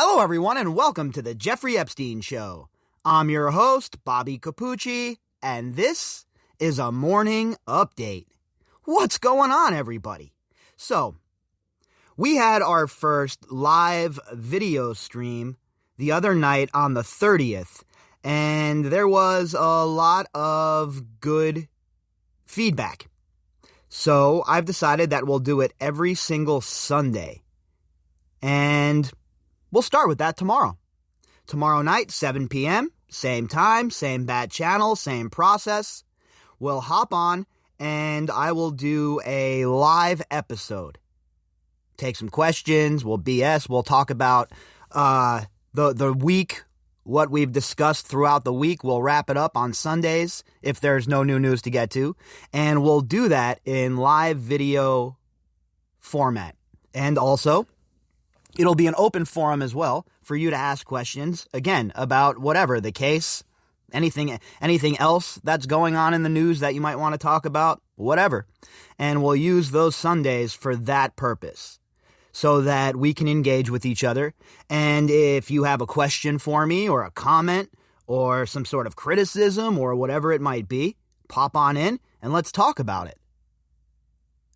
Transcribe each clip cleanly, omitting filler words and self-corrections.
Hello, everyone, and welcome to the Jeffrey Epstein Show. I'm your host, Bobbycapucci, and this is a morning update. What's going on, everybody? So, we had our first live video stream the other night on the 30th, and there was a lot of good feedback. So, I've decided that we'll do it every single Sunday. And we'll start with that tomorrow. Tomorrow night, 7 p.m., same time, same bat channel, same process. We'll hop on and I will do a live episode. Take some questions, we'll BS, we'll talk about the week, what we've discussed throughout the week. We'll wrap it up on Sundays if there's no new news to get to. And we'll do that in live video format. And also, it'll be an open forum as well for you to ask questions, again, about whatever the case, anything else that's going on in the news that you might want to talk about, whatever. And we'll use those Sundays for that purpose so that we can engage with each other. And if you have a question for me or a comment or some sort of criticism or whatever it might be, pop on in and let's talk about it.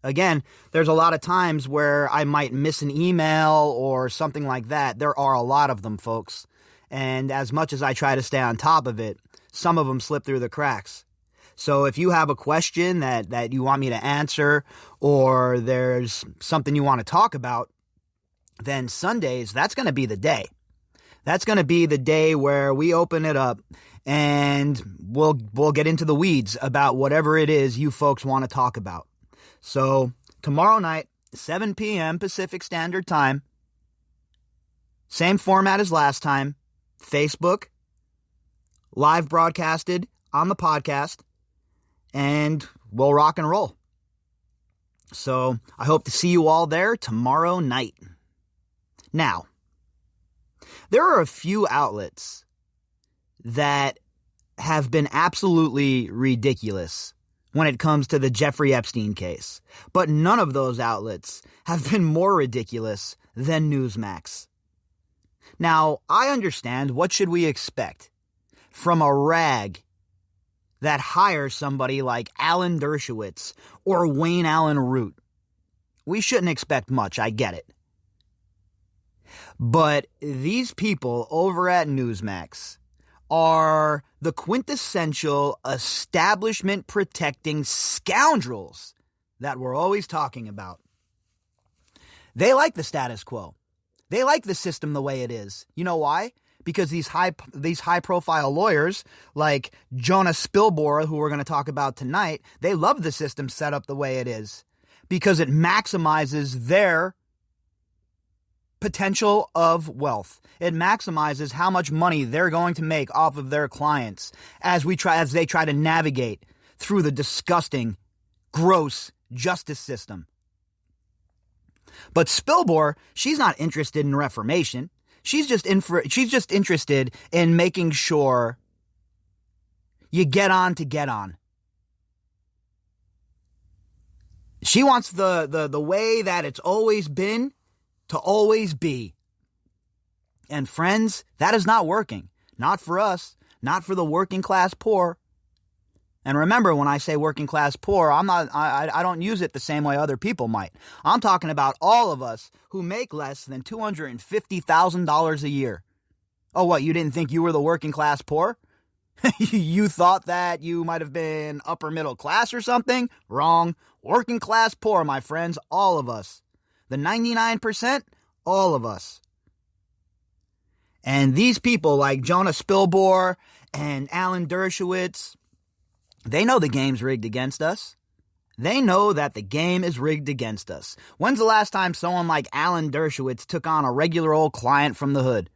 Again, there's a lot of times where I might miss an email or something like that. There are a lot of them, folks. And as much as I try to stay on top of it, some of them slip through the cracks. So if you have a question that you want me to answer or there's something you want to talk about, then Sundays, that's going to be the day. That's going to be the day where we open it up and we'll get into the weeds about whatever it is you folks want to talk about. So, tomorrow night, 7 p.m. Pacific Standard Time, same format as last time, Facebook, live broadcasted on the podcast, and we'll rock and roll. So, I hope to see you all there tomorrow night. Now, there are a few outlets that have been absolutely ridiculous when it comes to the Jeffrey Epstein case. But none of those outlets have been more ridiculous than Newsmax. Now, I understand what should we expect from a rag that hires somebody like Alan Dershowitz or Wayne Allen Root. We shouldn't expect much, I get it. But these people over at Newsmax are the quintessential establishment-protecting scoundrels that we're always talking about. They like the status quo. They like the system the way it is. You know why? Because these high-profile lawyers like Jonna Spilbor, who we're going to talk about tonight, they love the system set up the way it is because it maximizes their potential of wealth. It maximizes how much money they're going to make off of their clients as they try to navigate through the disgusting, gross justice system. But Spilbor, she's not interested in reformation. She's just interested in making sure you get on to get on. She wants the way that it's always been to always be. And friends, that is not working. Not for us, not for the working class poor. And remember, when I say working class poor, I don't use it the same way other people might. I'm talking about all of us who make less than $250,000 a year. Oh, what, you didn't think you were the working class poor? You thought that you might have been upper middle class or something? Wrong. Working class poor, my friends, all of us. The 99%, all of us. And these people like Jonna Spilbor and Alan Dershowitz, they know the game's rigged against us. They know that the game is rigged against us. When's the last time someone like Alan Dershowitz took on a regular old client from the hood?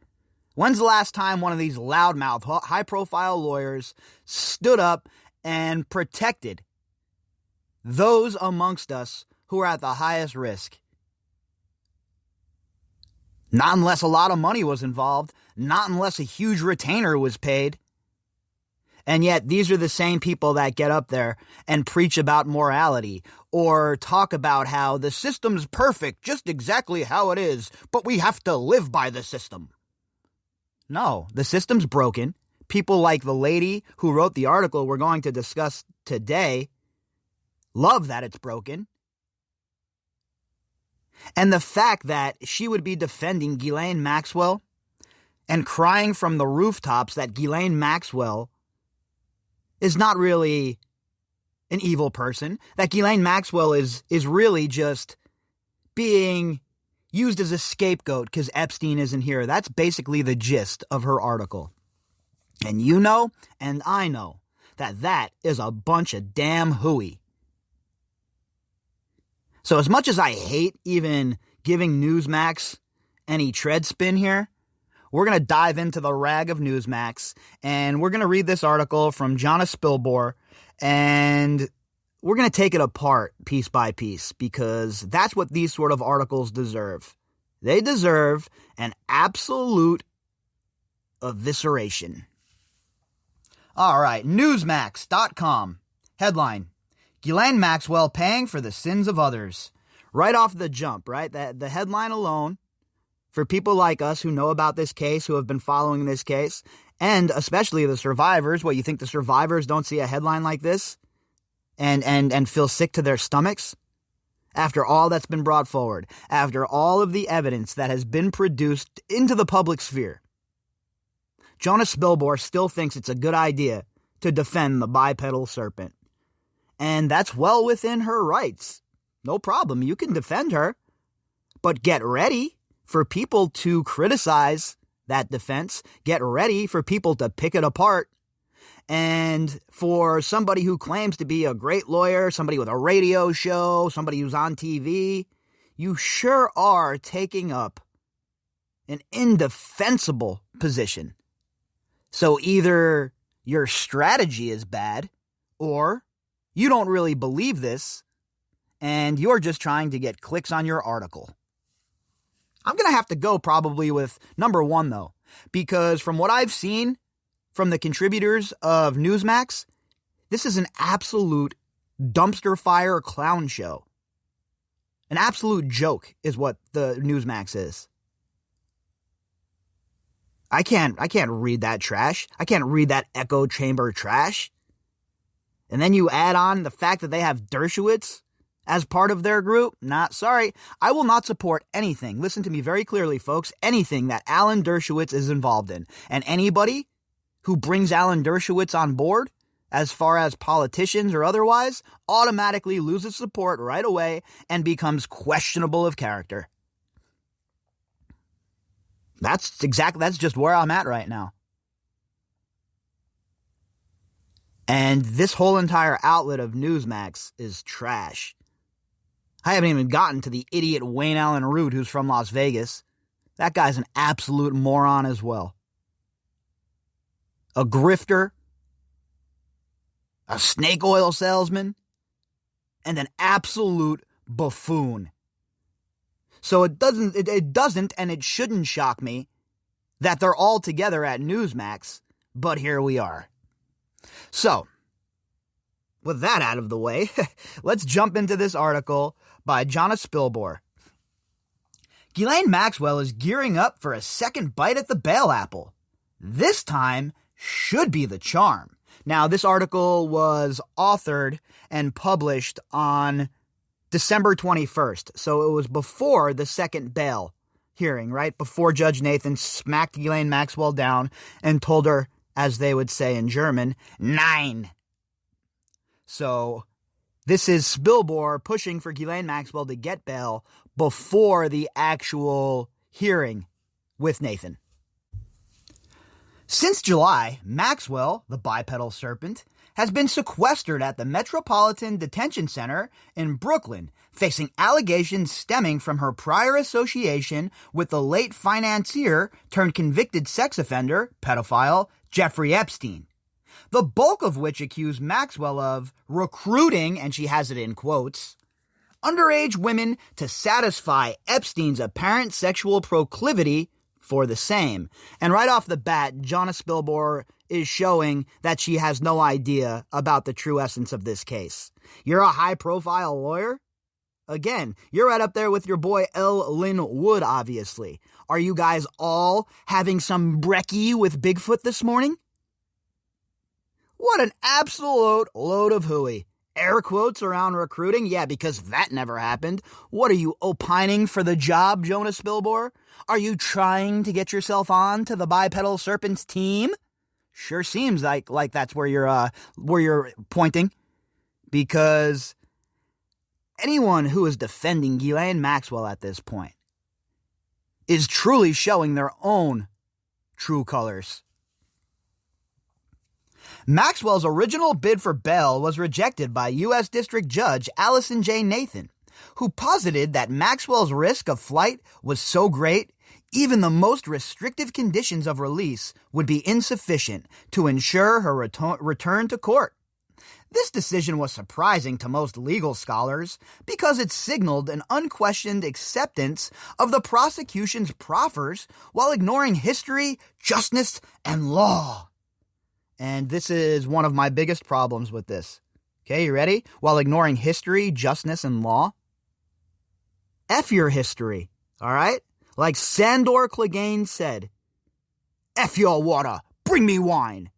When's the last time one of these loudmouth, high-profile lawyers stood up and protected those amongst us who are at the highest risk? Not unless a lot of money was involved. Not unless a huge retainer was paid. And yet, these are the same people that get up there and preach about morality or talk about how the system's perfect, just exactly how it is, but we have to live by the system. No, the system's broken. People like the lady who wrote the article we're going to discuss today love that it's broken. And the fact that she would be defending Ghislaine Maxwell and crying from the rooftops that Ghislaine Maxwell is not really an evil person, that Ghislaine Maxwell is really just being used as a scapegoat because Epstein isn't here. That's basically the gist of her article. And you know, and I know, that is a bunch of damn hooey. So as much as I hate even giving Newsmax any tread spin here, we're going to dive into the rag of Newsmax, and we're going to read this article from Jonna Spilbor, and we're going to take it apart piece by piece, because that's what these sort of articles deserve. They deserve an absolute evisceration. All right, Newsmax.com. Headline: Ghislaine Maxwell paying for the sins of others. Right off the jump, right? The headline alone, for people like us who know about this case, who have been following this case, and especially the survivors, what, you think the survivors don't see a headline like this and feel sick to their stomachs? After all that's been brought forward, after all of the evidence that has been produced into the public sphere, Jonna Spilbor still thinks it's a good idea to defend the bipedal serpent. And that's well within her rights. No problem, you can defend her. But get ready for people to criticize that defense. Get ready for people to pick it apart. And for somebody who claims to be a great lawyer, somebody with a radio show, somebody who's on TV, you sure are taking up an indefensible position. So either your strategy is bad, or you don't really believe this, and you're just trying to get clicks on your article. I'm going to have to go probably with number one, though, because from what I've seen from the contributors of Newsmax, this is an absolute dumpster fire clown show. An absolute joke is what the Newsmax is. I can't read that trash. I can't read that echo chamber trash. And then you add on the fact that they have Dershowitz as part of their group. Sorry. I will not support anything. Listen to me very clearly, folks. Anything that Alan Dershowitz is involved in. And anybody who brings Alan Dershowitz on board, as far as politicians or otherwise, automatically loses support right away and becomes questionable of character. That's just where I'm at right now. And this whole entire outlet of Newsmax is trash. I haven't even gotten to the idiot Wayne Allen Root who's from Las Vegas. That guy's an absolute moron as well. A grifter, a snake oil salesman, and an absolute buffoon. So it doesn't and it shouldn't shock me that they're all together at Newsmax, but here we are. So, with that out of the way, let's jump into this article by Jonna Spilbor. Ghislaine Maxwell is gearing up for a second bite at the bail apple. This time should be the charm. Now, this article was authored and published on December 21st, so it was before the second bail hearing, right? Before Judge Nathan smacked Ghislaine Maxwell down and told her, as they would say in German, nein. So this is Spilbor pushing for Ghislaine Maxwell to get bail before the actual hearing with Nathan. Since July, Maxwell, the bipedal serpent, has been sequestered at the Metropolitan Detention Center in Brooklyn, facing allegations stemming from her prior association with the late financier turned convicted sex offender, pedophile, Jeffrey Epstein. The bulk of which accused Maxwell of recruiting, and she has it in quotes, underage women to satisfy Epstein's apparent sexual proclivity for the same. And right off the bat, Jonna Spilbor is showing that she has no idea about the true essence of this case. You're a high-profile lawyer? Again, you're right up there with your boy L. Lynn Wood, obviously. Are you guys all having some brekkie with Bigfoot this morning? What an absolute load of hooey. Air quotes around recruiting? Yeah, because that never happened. What are you, opining for the job, Jonna Spilbor? Are you trying to get yourself on to the bipedal serpents team? Sure seems like that's where you're pointing. Because anyone who is defending Ghislaine Maxwell at this point is truly showing their own true colors. Maxwell's original bid for bail was rejected by U.S. District Judge Allison J. Nathan, who posited that Maxwell's risk of flight was so great, even the most restrictive conditions of release would be insufficient to ensure her return to court. This decision was surprising to most legal scholars because it signaled an unquestioned acceptance of the prosecution's proffers while ignoring history, justice, and law. And this is one of my biggest problems with this. Okay, you ready? While ignoring history, justice, and law. F your history, all right? Like Sandor Clegane said, F your water, bring me wine.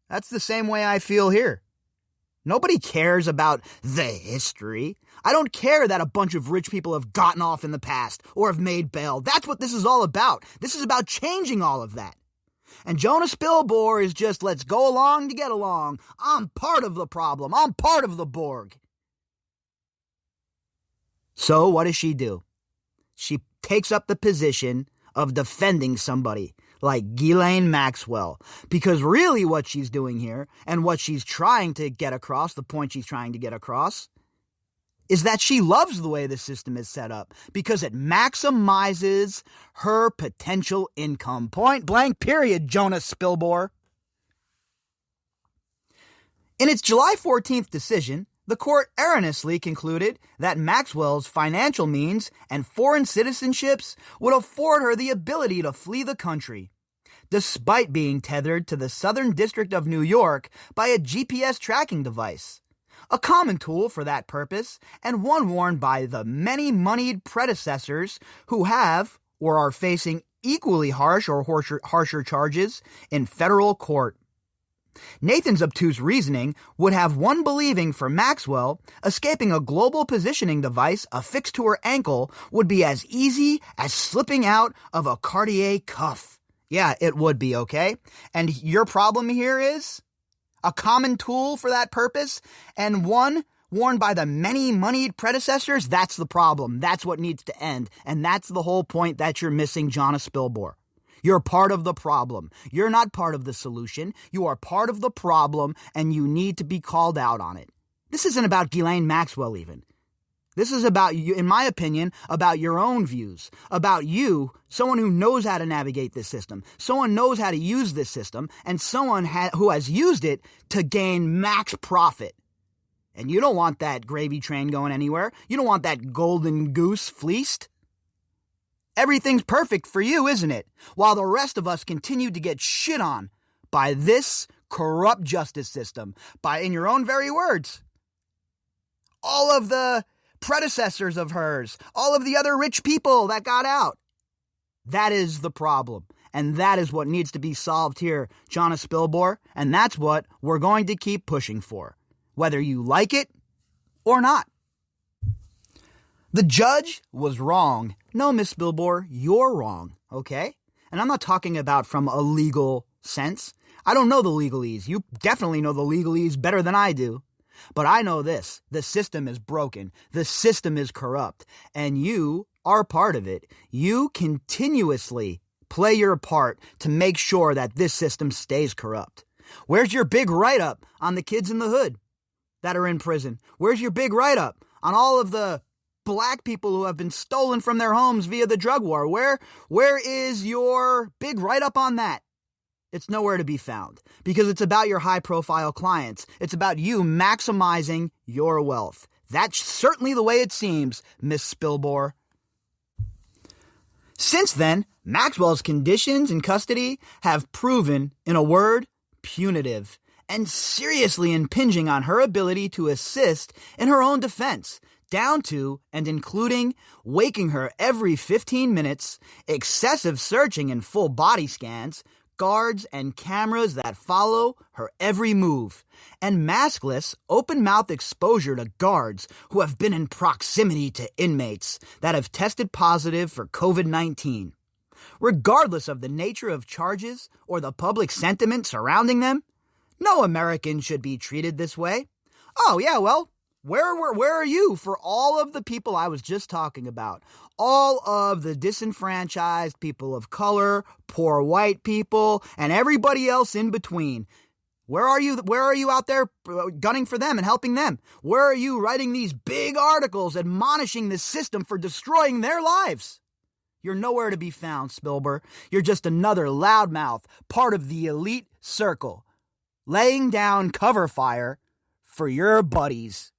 That's the same way I feel here. Nobody cares about the history. I don't care that a bunch of rich people have gotten off in the past or have made bail. That's what this is all about. This is about changing all of that. And Jonna Spilbor is just, let's go along to get along. I'm part of the problem. I'm part of the Borg. So what does she do? She takes up the position of defending somebody like Ghislaine Maxwell. Because really what she's doing here, and what she's trying to get across, the point she's trying to get across, is that she loves the way the system is set up because it maximizes her potential income. Point blank, period, Jonna Spilbor. In its July 14th decision, the court erroneously concluded that Maxwell's financial means and foreign citizenships would afford her the ability to flee the country, despite being tethered to the Southern District of New York by a GPS tracking device. A common tool for that purpose, and one worn by the many moneyed predecessors who have or are facing equally harsh or harsher charges in federal court. Nathan's obtuse reasoning would have one believing for Maxwell, escaping a global positioning device affixed to her ankle would be as easy as slipping out of a Cartier cuff. Yeah, it would be, okay? And your problem here is a common tool for that purpose, and one worn by the many moneyed predecessors. That's the problem. That's what needs to end. And that's the whole point that you're missing, Jonna Spilbor. You're part of the problem. You're not part of the solution. You are part of the problem, and you need to be called out on it. This isn't about Ghislaine Maxwell even. This is about you, in my opinion, about your own views, about you, someone who knows how to navigate this system, someone knows how to use this system, and someone who has used it to gain max profit. And you don't want that gravy train going anywhere. You don't want that golden goose fleeced. Everything's perfect for you, isn't it? While the rest of us continue to get shit on by this corrupt justice system, by, in your own very words, all of the predecessors of hers, all of the other rich people that got out. That is the problem. And that is what needs to be solved here, Jonna Spilbor. And that's what we're going to keep pushing for, whether you like it or not. The judge was wrong. No, Miss Spilbor, you're wrong, okay? And I'm not talking about from a legal sense. I don't know the legalese. You definitely know the legalese better than I do. But I know this. The system is broken. The system is corrupt. And you are part of it. You continuously play your part to make sure that this system stays corrupt. Where's your big write-up on the kids in the hood that are in prison? Where's your big write-up on all of the black people who have been stolen from their homes via the drug war? Where is your big write-up on that? It's nowhere to be found because it's about your high-profile clients. It's about you maximizing your wealth. That's certainly the way it seems, Miss Spilbor. Since then, Maxwell's conditions in custody have proven, in a word, punitive, and seriously impinging on her ability to assist in her own defense, down to and including waking her every 15 minutes, excessive searching and full body scans, guards and cameras that follow her every move, and maskless, open-mouth exposure to guards who have been in proximity to inmates that have tested positive for COVID-19. Regardless of the nature of charges or the public sentiment surrounding them, no American should be treated this way. Oh, yeah, well, where are you for all of the people I was just talking about? All of the disenfranchised people of color, poor white people, and everybody else in between. Where are you? Where are you out there gunning for them and helping them? Where are you writing these big articles admonishing the system for destroying their lives? You're nowhere to be found, Spilbor. You're just another loudmouth, part of the elite circle, laying down cover fire for your buddies.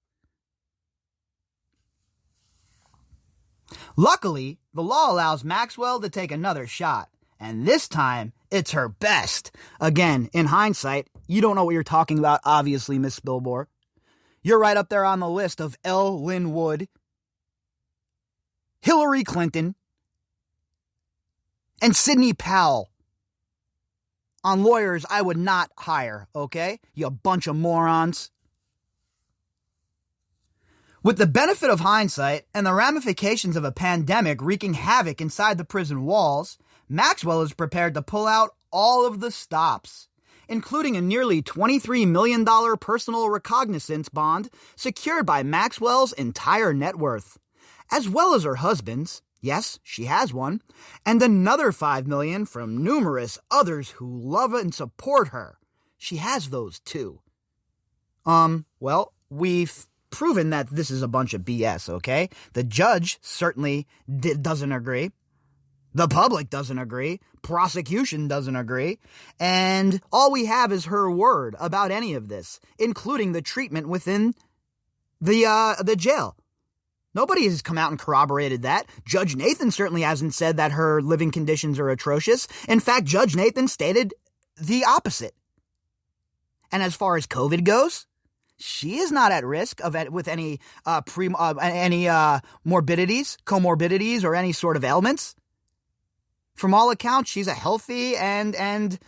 Luckily, the law allows Maxwell to take another shot, and this time, it's her best. Again, in hindsight, you don't know what you're talking about, obviously, Miss Spilbor. You're right up there on the list of L. Lynn Wood, Hillary Clinton, and Sidney Powell on lawyers I would not hire, okay? You bunch of morons. With the benefit of hindsight and the ramifications of a pandemic wreaking havoc inside the prison walls, Maxwell is prepared to pull out all of the stops, including a nearly $23 million personal recognizance bond secured by Maxwell's entire net worth, as well as her husband's. Yes, she has one, and another $5 million from numerous others who love and support her. She has those too. Well, we've proven that this is a bunch of BS, okay? The judge certainly doesn't agree. The public doesn't agree. Prosecution doesn't agree. And all we have is her word about any of this, including the treatment within the jail. Nobody has come out and corroborated that. Judge Nathan certainly hasn't said that her living conditions are atrocious. In fact, Judge Nathan stated the opposite. And as far as COVID goes, she is not at risk with any comorbidities, or any sort of ailments. From all accounts, she's a healthy and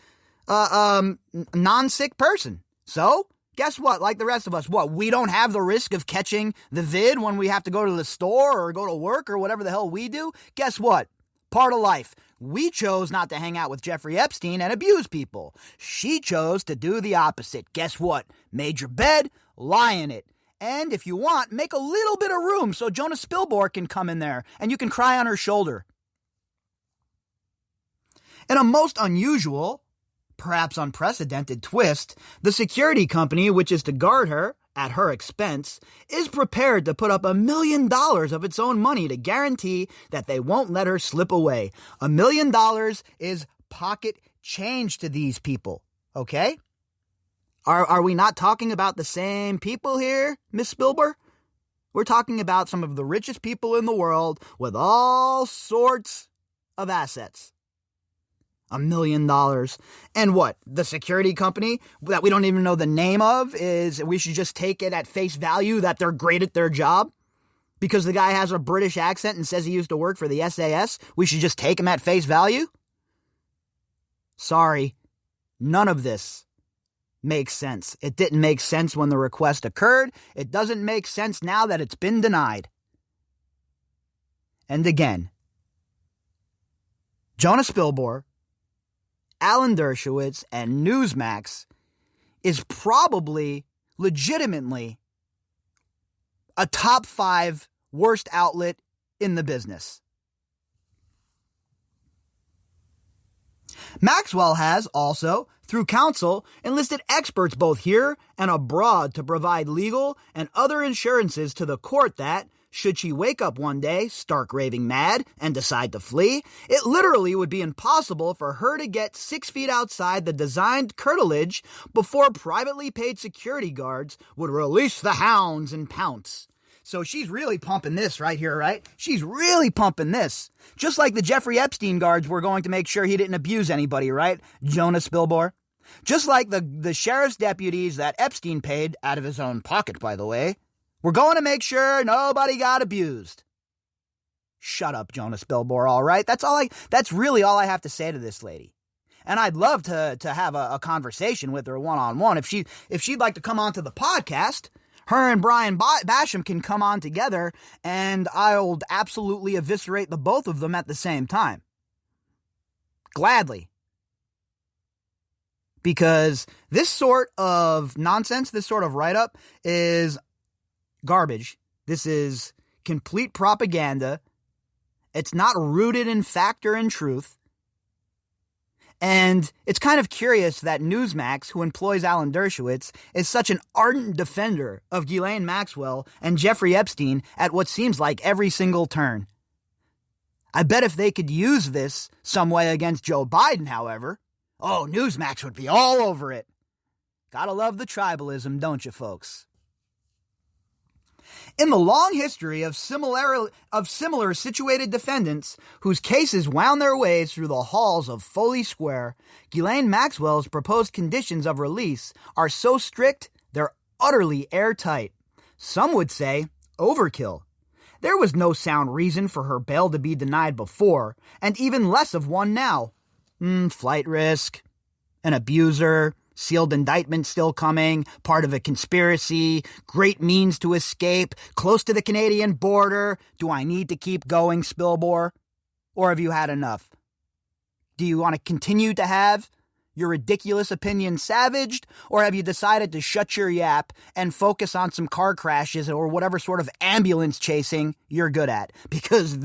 non-sick person. So, guess what? Like the rest of us, we don't have the risk of catching the vid when we have to go to the store or go to work or whatever the hell we do? Guess what? Part of life. We chose not to hang out with Jeffrey Epstein and abuse people. She chose to do the opposite. Guess what? Made your bed, lie in it. And if you want, make a little bit of room so Jonna Spilbor can come in there and you can cry on her shoulder. In a most unusual, perhaps unprecedented twist, the security company, which is to guard her at her expense, is prepared to put up $1 million of its own money to guarantee that they won't let her slip away. $1 million is pocket change to these people, okay? Are we not talking about the same people here, Miss Spilbor? We're talking about some of the richest people in the world with all sorts of assets. $1 million. And what? The security company that we don't even know the name of is, we should just take it at face value that they're great at their job? Because the guy has a British accent and says he used to work for the SAS, we should just take him at face value? Sorry, none of this makes sense. It didn't make sense when the request occurred. It doesn't make sense now that it's been denied. And again, Jonna Spilbor, Alan Dershowitz, and Newsmax is probably legitimately a top 5 worst outlet in the business. Maxwell has also, through counsel, enlisted experts both here and abroad to provide legal and other assurances to the court that, should she wake up one day, stark raving mad, and decide to flee, it literally would be impossible for her to get 6 feet outside the designed curtilage before privately paid security guards would release the hounds and pounce. So she's really pumping this right here, right? She's really pumping this. Just like the Jeffrey Epstein guards were going to make sure he didn't abuse anybody, right? Jonna Spilbor. Just like the sheriff's deputies that Epstein paid, out of his own pocket, by the way, We're going to make sure nobody got abused. Shut up, Jonna Spilbor, all right? That's really all I have to say to this lady. And I'd love to have a conversation with her one-on-one. If she'd like to come onto the podcast, her and Brian Basham can come on together, and I'll absolutely eviscerate the both of them at the same time. Gladly. Because this sort of nonsense, this sort of write-up is garbage. This is complete propaganda. It's not rooted in fact or in truth. And it's kind of curious that Newsmax, who employs Alan Dershowitz, is such an ardent defender of Ghislaine Maxwell and Jeffrey Epstein at what seems like every single turn. I bet if they could use this some way against Joe Biden, however, Newsmax would be all over it. Gotta love the tribalism, don't you, folks? In the long history of similar situated defendants whose cases wound their ways through the halls of Foley Square, Ghislaine Maxwell's proposed conditions of release are so strict they're utterly airtight. Some would say overkill. There was no sound reason for her bail to be denied before, and even less of one now. Flight risk, an abuser, sealed indictment still coming, part of a conspiracy, great means to escape, close to the Canadian border. Do I need to keep going, Spilbor? Or have you had enough? Do you want to continue to have your ridiculous opinion savaged, or have you decided to shut your yap and focus on some car crashes or whatever sort of ambulance chasing you're good at? Because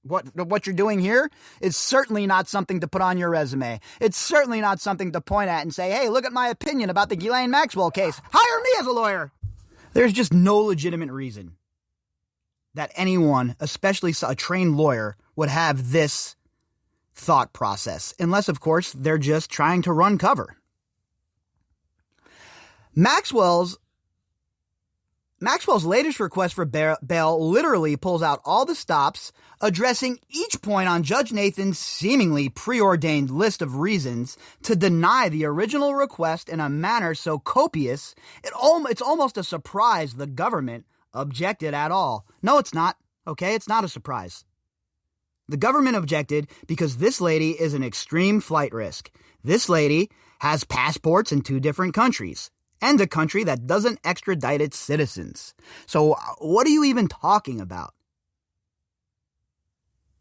what you're doing here is certainly not something to put on your resume. It's certainly not something to point at and say, hey, look at my opinion about the Ghislaine Maxwell case. Hire me as a lawyer. There's just no legitimate reason that anyone, especially a trained lawyer, would have this thought process, unless, of course, they're just trying to run cover. Maxwell's latest request for bail literally pulls out all the stops, addressing each point on Judge Nathan's seemingly preordained list of reasons to deny the original request in a manner so copious, it's almost a surprise the government objected at all. No, it's not. Okay, it's not a surprise. The government objected because this lady is an extreme flight risk. This lady has passports in 2 different countries, and a country that doesn't extradite its citizens. So what are you even talking about?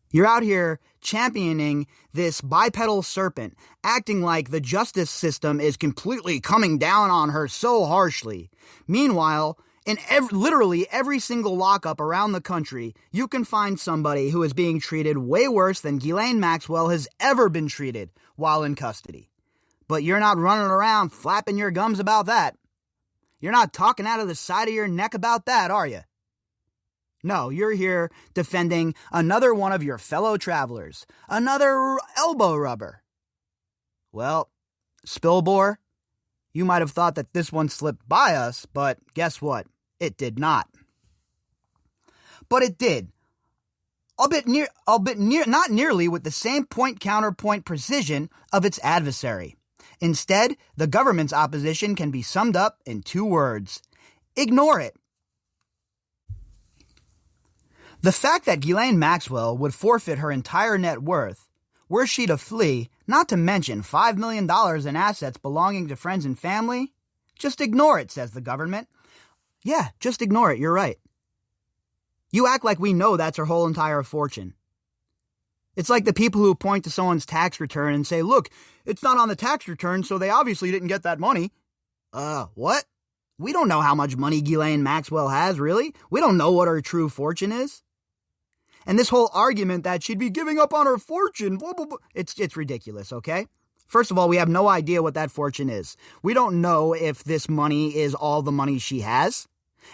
You're out here championing this bipedal serpent, acting like the justice system is completely coming down on her so harshly. Meanwhile, in literally every single lockup around the country, you can find somebody who is being treated way worse than Ghislaine Maxwell has ever been treated while in custody. But you're not running around flapping your gums about that. You're not talking out of the side of your neck about that, are you? No, you're here defending another one of your fellow travelers, another elbow rubber. Well, Spilbor, you might have thought that this one slipped by us, but guess what? It did not. But it did. Albeit not nearly with the same point-counterpoint precision of its adversary. Instead, the government's opposition can be summed up in 2 words. Ignore it. The fact that Ghislaine Maxwell would forfeit her entire net worth, were she to flee, not to mention $5 million in assets belonging to friends and family, just ignore it, says the government. Yeah, just ignore it, you're right. You act like we know that's her whole entire fortune. It's like the people who point to someone's tax return and say, look, it's not on the tax return, so they obviously didn't get that money. What? We don't know how much money Ghislaine Maxwell has, really. We don't know what her true fortune is. And this whole argument that she'd be giving up on her fortune, blah, blah, blah, it's ridiculous, okay? First of all, we have no idea what that fortune is. We don't know if this money is all the money she has.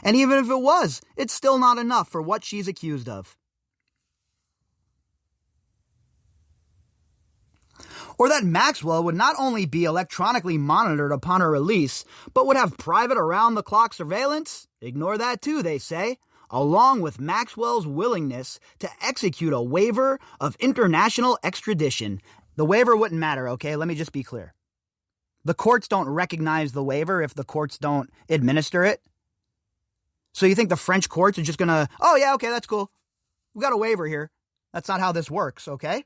And even if it was, it's still not enough for what she's accused of. Or that Maxwell would not only be electronically monitored upon her release, but would have private around-the-clock surveillance? Ignore that too, they say. Along with Maxwell's willingness to execute a waiver of international extradition. The waiver wouldn't matter, okay? Let me just be clear. The courts don't recognize the waiver if the courts don't administer it. So you think the French courts are just going to, oh yeah, okay, that's cool. We got a waiver here. That's not how this works, okay?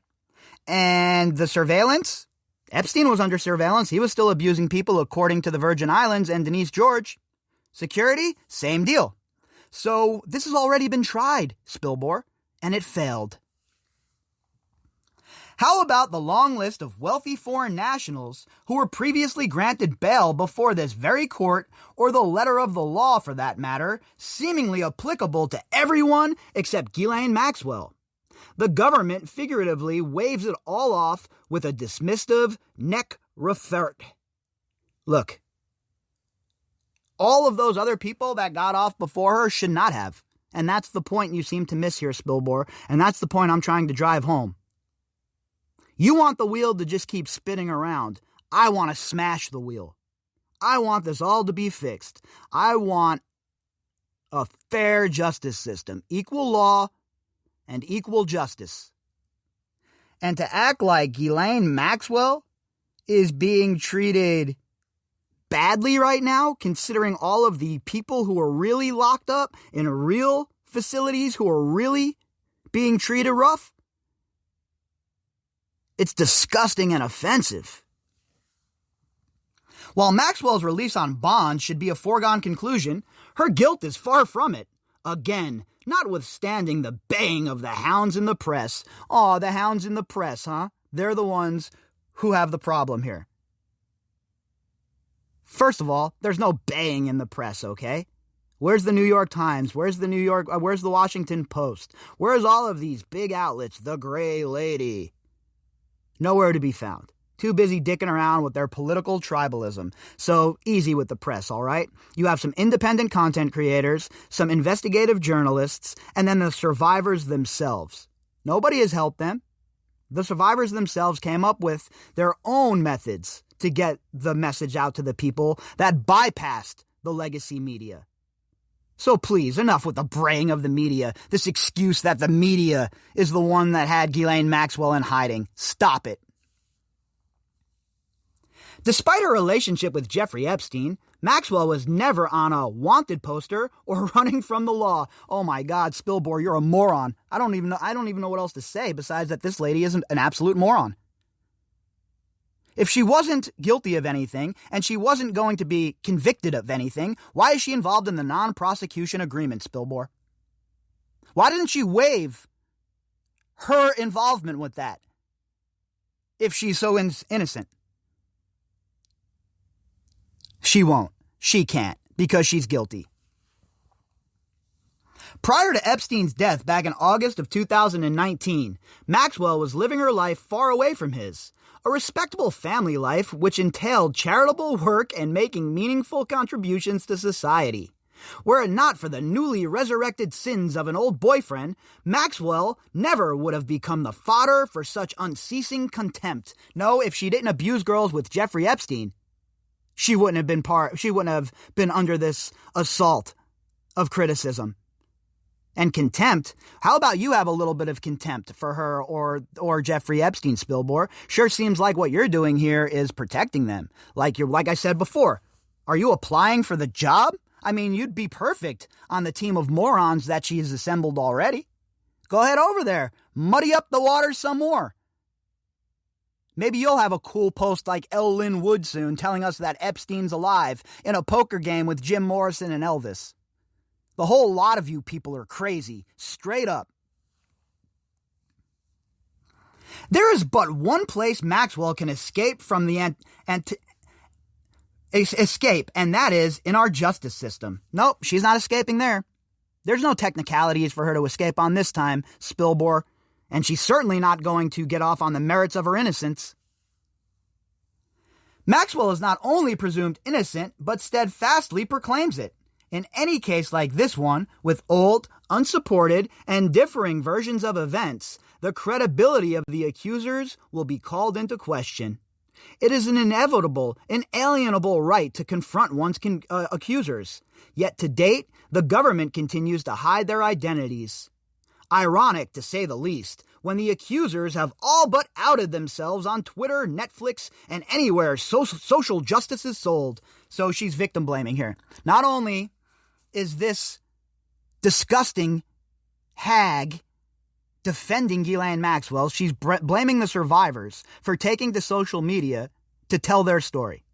And the surveillance, Epstein was under surveillance. He was still abusing people according to the Virgin Islands and Denise George. Security, same deal. So this has already been tried, Spilbor, and it failed. How about the long list of wealthy foreign nationals who were previously granted bail before this very court, or the letter of the law for that matter, seemingly applicable to everyone except Ghislaine Maxwell? The government figuratively waves it all off with a dismissive neck revert. Look, all of those other people that got off before her should not have. And that's the point you seem to miss here, Spilbor, and that's the point I'm trying to drive home. You want the wheel to just keep spinning around. I want to smash the wheel. I want this all to be fixed. I want a fair justice system, equal law and equal justice. And to act like Ghislaine Maxwell is being treated badly right now, considering all of the people who are really locked up in real facilities who are really being treated rough, it's disgusting and offensive. While Maxwell's release on bond should be a foregone conclusion, her guilt is far from it. Again, notwithstanding the baying of the hounds in the press. Aw, the hounds in the press, huh? They're the ones who have the problem here. First of all, there's no baying in the press, okay? Where's the New York Times? Where's the Washington Post? Where's all of these big outlets? The Gray Lady. Nowhere to be found. Too busy dicking around with their political tribalism. So easy with the press, all right? You have some independent content creators, some investigative journalists, and then the survivors themselves. Nobody has helped them. The survivors themselves came up with their own methods to get the message out to the people that bypassed the legacy media. So please, enough with the braying of the media, this excuse that the media is the one that had Ghislaine Maxwell in hiding. Stop it. Despite her relationship with Jeffrey Epstein, Maxwell was never on a wanted poster or running from the law. Oh my God, Spilbor, you're a moron. I don't even know what else to say besides that this lady is an absolute moron. If she wasn't guilty of anything, and she wasn't going to be convicted of anything, why is she involved in the non-prosecution agreement, Spilbor? Why didn't she waive her involvement with that if she's so innocent? She won't. She can't, because she's guilty. Prior to Epstein's death back in August of 2019, Maxwell was living her life far away from his. A respectable family life which entailed charitable work and making meaningful contributions to society. Were it not for the newly resurrected sins of an old boyfriend, Maxwell never would have become the fodder for such unceasing contempt. No, if she didn't abuse girls with Jeffrey Epstein, she wouldn't have been under this assault of criticism. And contempt, how about you have a little bit of contempt for her or Jeffrey Epstein, Spilbor? Sure seems like what you're doing here is protecting them. Like I said before, are you applying for the job? I mean, you'd be perfect on the team of morons that she has assembled already. Go ahead over there, muddy up the waters some more. Maybe you'll have a cool post like L. Lynn Wood soon telling us that Epstein's alive in a poker game with Jim Morrison and Elvis. The whole lot of you people are crazy, straight up. There is but one place Maxwell can escape from the escape, and that is in our justice system. Nope, she's not escaping there. There's no technicalities for her to escape on this time, Spilbor, and she's certainly not going to get off on the merits of her innocence. Maxwell is not only presumed innocent, but steadfastly proclaims it. In any case like this one, with old, unsupported, and differing versions of events, the credibility of the accusers will be called into question. It is an inevitable, inalienable right to confront one's accusers. Yet to date, the government continues to hide their identities. Ironic, to say the least, when the accusers have all but outed themselves on Twitter, Netflix, and anywhere social justice is sold. So she's victim blaming here. Not only is this disgusting hag defending Ghislaine Maxwell. She's blaming the survivors for taking to social media to tell their story.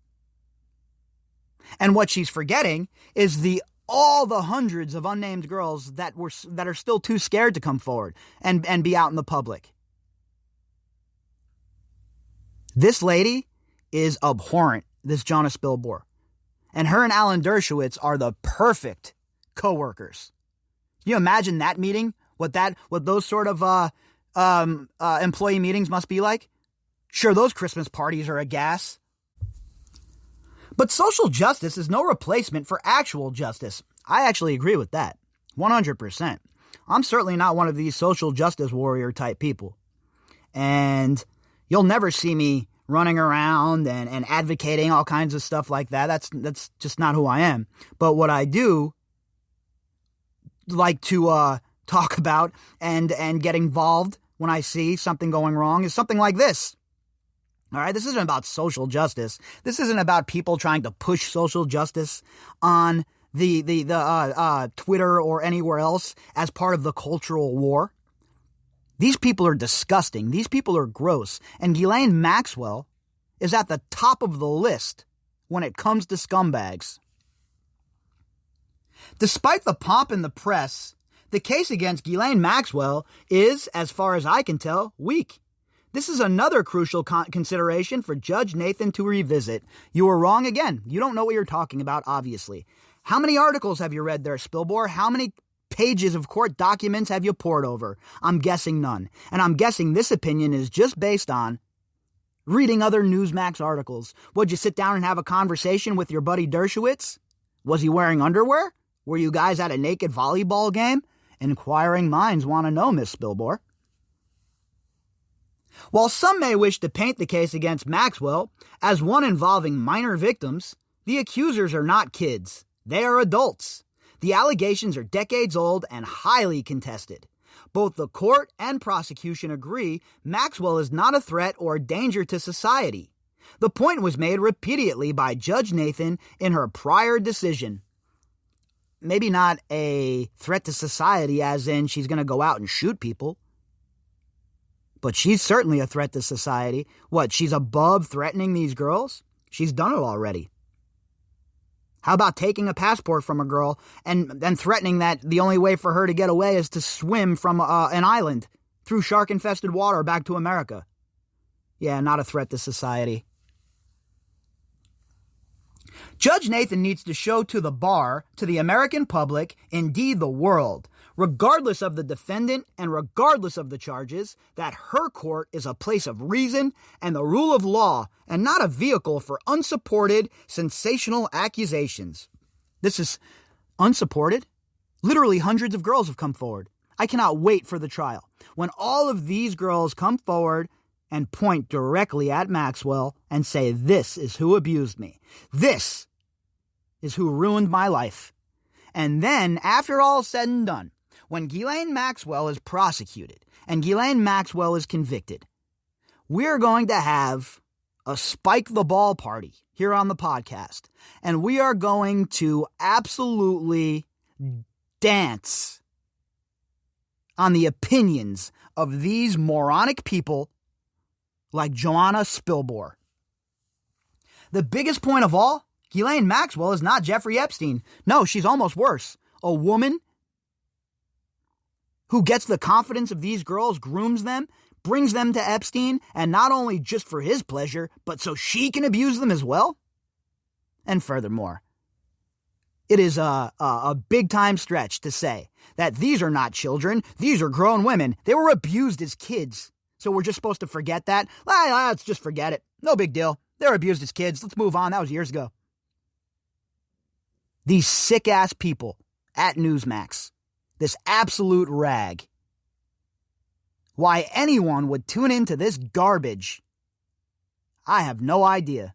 And what she's forgetting is all the hundreds of unnamed girls that are still too scared to come forward and be out in the public. This lady is abhorrent, this Jonna Spilbor. And her and Alan Dershowitz are the perfect co-workers. Can you imagine that meeting? What those sort of employee meetings must be like? Sure, those Christmas parties are a gas. But social justice is no replacement for actual justice. I actually agree with that. 100%. I'm certainly not one of these social justice warrior type people. And you'll never see me running around and advocating all kinds of stuff like that. That's just not who I am. But what I do like to talk about and get involved when I see something going wrong is something like this. All right, this isn't about social justice. This isn't about people trying to push social justice on the Twitter or anywhere else as part of the cultural war. These people are disgusting. These people are gross. And Ghislaine Maxwell is at the top of the list when it comes to scumbags. Despite the pomp in the press, the case against Ghislaine Maxwell is, as far as I can tell, weak. This is another crucial consideration for Judge Nathan to revisit. You were wrong again. You don't know what you're talking about, obviously. How many articles have you read there, Spilbor? How many pages of court documents have you pored over? I'm guessing none. And I'm guessing this opinion is just based on reading other Newsmax articles. Would you sit down and have a conversation with your buddy Dershowitz? Was he wearing underwear? Were you guys at a naked volleyball game? Inquiring minds want to know, Miss Spilbor. While some may wish to paint the case against Maxwell as one involving minor victims, the accusers are not kids. They are adults. The allegations are decades old and highly contested. Both the court and prosecution agree Maxwell is not a threat or danger to society. The point was made repeatedly by Judge Nathan in her prior decision. Maybe not a threat to society as in she's going to go out and shoot people. But she's certainly a threat to society. What, she's above threatening these girls? She's done it already. How about taking a passport from a girl and threatening that the only way for her to get away is to swim from an island through shark-infested water back to America? Yeah, not a threat to society. Judge Nathan needs to show to the bar, to the American public, indeed the world, regardless of the defendant and regardless of the charges, that her court is a place of reason and the rule of law and not a vehicle for unsupported, sensational accusations. This is unsupported. Literally hundreds of girls have come forward. I cannot wait for the trial. When all of these girls come forward and point directly at Maxwell and say, this is who abused me. This is who ruined my life. And then, after all said and done, when Ghislaine Maxwell is prosecuted and Ghislaine Maxwell is convicted, we're going to have a Spike the Ball party here on the podcast. And we are going to absolutely dance on the opinions of these moronic people like Jonna Spilbor. The biggest point of all, Ghislaine Maxwell is not Jeffrey Epstein. No, she's almost worse. A woman who gets the confidence of these girls, grooms them, brings them to Epstein, and not only just for his pleasure, but so she can abuse them as well. And furthermore, it is a big-time stretch to say that these are not children, these are grown women. They were abused as kids. So we're just supposed to forget that? Let's just forget it. No big deal. They were abused as kids. Let's move on. That was years ago. These sick-ass people at Newsmax. This absolute rag. Why anyone would tune into this garbage, I have no idea.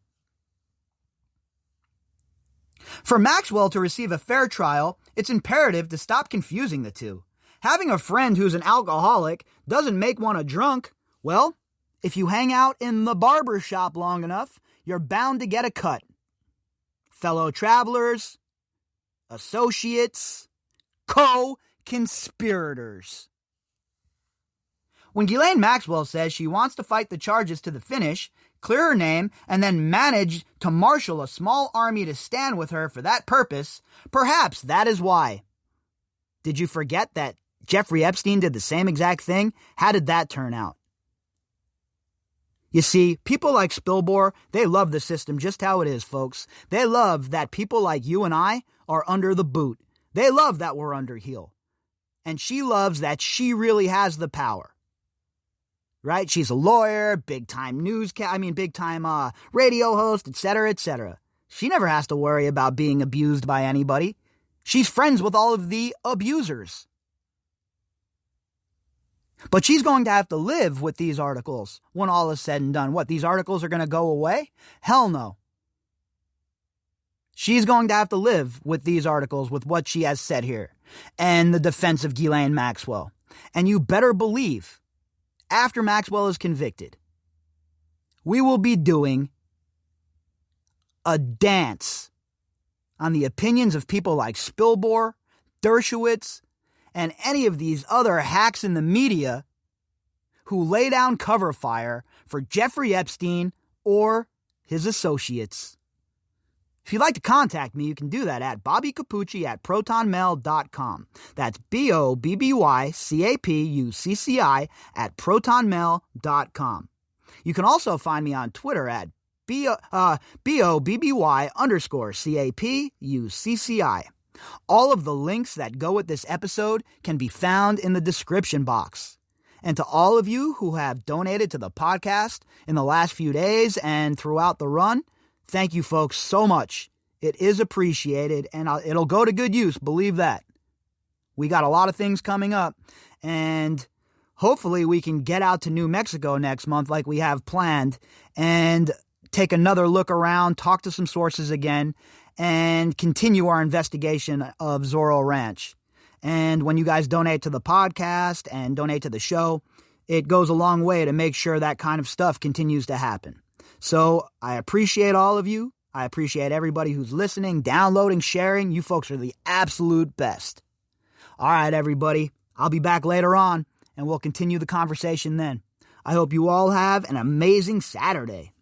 For Maxwell to receive a fair trial, it's imperative to stop confusing the two. Having a friend who's an alcoholic doesn't make one a drunk. Well, if you hang out in the barber shop long enough, you're bound to get a cut. Fellow travelers, associates, co-conspirators. When Ghislaine Maxwell says she wants to fight the charges to the finish, clear her name, and then manage to marshal a small army to stand with her for that purpose, perhaps that is why. Did you forget that Jeffrey Epstein did the same exact thing? How did that turn out? You see, people like Spilbor, they love the system just how it is, folks. They love that people like you and I are under the boot. They love that we're under heel. And she loves that she really has the power. Right? She's a lawyer, big-time big-time radio host, etc., etc. She never has to worry about being abused by anybody. She's friends with all of the abusers. But she's going to have to live with these articles when all is said and done. What, these articles are going to go away? Hell no. She's going to have to live with these articles, with what she has said here, and the defense of Ghislaine Maxwell. And you better believe, after Maxwell is convicted, we will be doing a dance on the opinions of people like Spilbor, Dershowitz, and any of these other hacks in the media who lay down cover fire for Jeffrey Epstein or his associates. If you'd like to contact me, you can do that at bobbycapucci@protonmail.com. That's BOBBYCAPUCCI@protonmail.com. You can also find me on Twitter at BOBBY_CAPUCCI. All of the links that go with this episode can be found in the description box. And to all of you who have donated to the podcast in the last few days and throughout the run, thank you folks so much. It is appreciated, and it'll go to good use, believe that. We got a lot of things coming up, and hopefully we can get out to New Mexico next month like we have planned and take another look around, talk to some sources again, and continue our investigation of Zorro Ranch. And when you guys donate to the podcast and donate to the show, it goes a long way to make sure that kind of stuff continues to happen. So I appreciate all of you. I appreciate everybody who's listening, downloading, sharing. You folks are the absolute best. All right, everybody. I'll be back later on, and we'll continue the conversation then. I hope you all have an amazing Saturday.